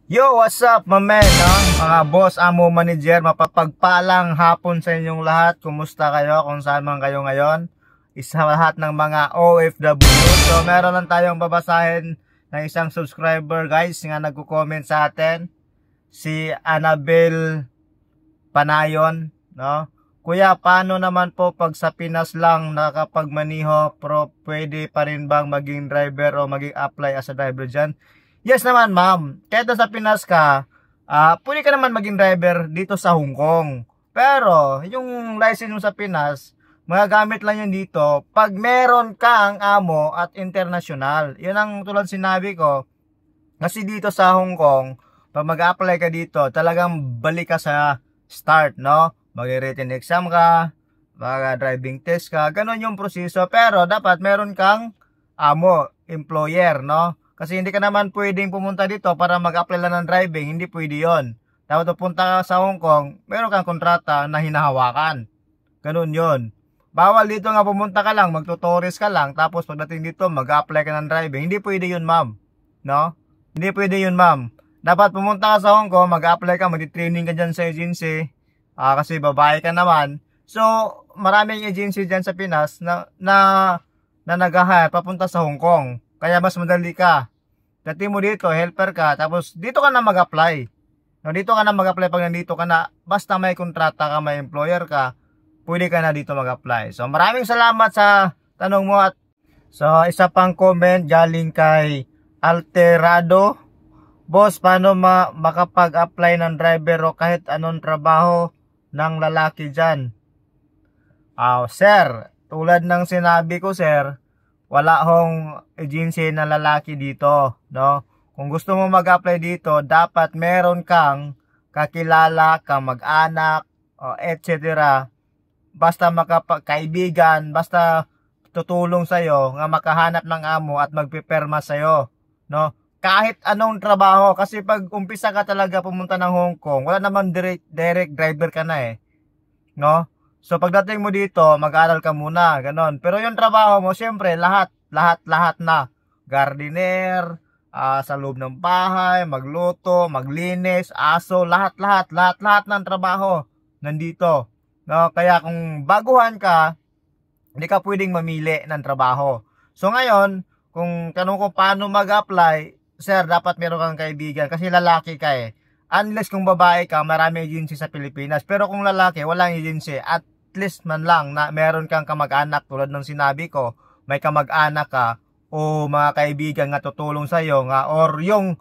Yo, what's up, my man, no? Mga boss, amo, manager, mapapagpalang hapon sa inyong lahat. Kumusta kayo kung saan man kayo ngayon? Isa lahat ng mga OFW. So, meron lang tayong babasahin ng isang subscriber, guys, nga nagko-comment sa atin. Si Annabel Panayon, no? Kuya, paano naman po pag sa Pinas lang nakapagmaniho, pwede pa rin bang maging driver o maging apply as a driver dyan? Yes naman, ma'am. Kahit sa Pinas ka, pwede ka naman maging driver dito sa Hong Kong. Pero, yung license mo sa Pinas, magagamit lang yun dito pag meron kang amo at international. Yun ang tulad sinabi ko. Kasi dito sa Hong Kong, pag mag-apply ka dito, talagang balik ka sa start, no? Mag-written exam ka, mag-driving test ka, ganun yung proseso. Pero, dapat meron kang amo, employer, no? Kasi hindi ka naman pwedeng pumunta dito para mag-apply lang ng driving. Hindi pwede yon. Dapat pupunta ka sa Hong Kong, meron kang kontrata na hinahawakan. Ganun yon. Bawal dito nga pumunta ka lang, magtutourist ka lang, tapos pagdating dito, mag-apply ka ng driving. Hindi pwede yun, ma'am. No? Hindi pwede yun, ma'am. Dapat pumunta ka sa Hong Kong, mag-apply ka, mag-training ka dyan sa agency. Kasi babae ka naman. So, maraming agency dyan sa Pinas na nag-hire papunta sa Hong Kong. Kaya mas madali ka. Dati mo dito, helper ka, tapos dito ka na mag-apply. No, dito ka na mag-apply pag nandito ka na, basta may kontrata ka, may employer ka, pwede ka na dito mag-apply. So maraming salamat sa tanong mo. At so isa pang comment galing kay Alterado. Boss, paano makapag-apply ng driver o kahit anong trabaho ng lalaki dyan? Sir, tulad ng sinabi ko, sir, wala hong agency na lalaki dito, no? Kung gusto mo mag-apply dito, dapat meron kang kakilala, kang mag-anak, etc. Basta kaibigan, basta tutulong sa'yo, nga makahanap ng amo at magpiperma sa'yo, no? Kahit anong trabaho, kasi pag umpisa ka talaga pumunta ng Hong Kong, wala naman direct driver ka na no? So pagdating mo dito, mag-aral ka muna, ganon. Pero yung trabaho mo, siyempre, lahat na. Gardener, sa loob ng bahay, magluto, maglinis, aso, lahat ng trabaho nandito. No? Kaya kung baguhan ka, hindi ka pwedeng mamili ng trabaho. So ngayon, kung tanong ko paano mag-apply, sir, dapat meron kang kaibigan kasi lalaki ka Unless kung babae ka, marami agency sa Pilipinas. Pero kung lalaki, walang agency. At least man lang na meron kang kamag-anak tulad ng sinabi ko, may kamag-anak ka o mga kaibigan nga tutulong sa iyo nga, or yung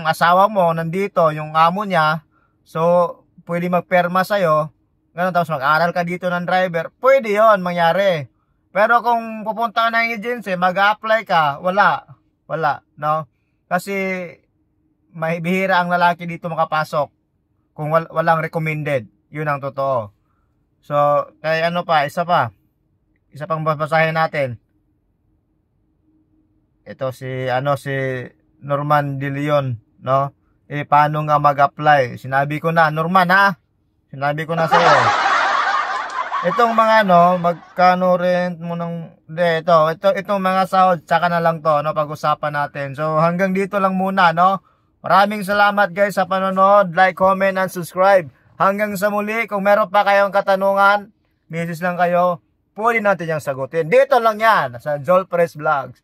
asawa mo nandito, yung amo niya, so pwede magperma sa iyo, ganun, tapos mag-aral ka dito ng driver, pwede yon mangyari. Pero kung pupunta ka ng agency, mag-apply ka, wala, no? Kasi may bihira ang lalaki dito makapasok kung walang recommended. Yun ang totoo. So, kay isa pang babasahin natin. Ito si Norman De Leon, no? Paano nga mag-apply? Sinabi ko na, Norman, sinabi ko na sa iyo. Itong mga magkano rent mo itong mga sahod, tsaka na lang to, pag-usapan natin. So, hanggang dito lang muna, no? Maraming salamat guys sa panonood. Like, comment, and subscribe. Hanggang sa muli, kung meron pa kayong katanungan, message lang kayo, pwede natin yung sagutin. Dito lang yan, sa Joel Perez Vlogs.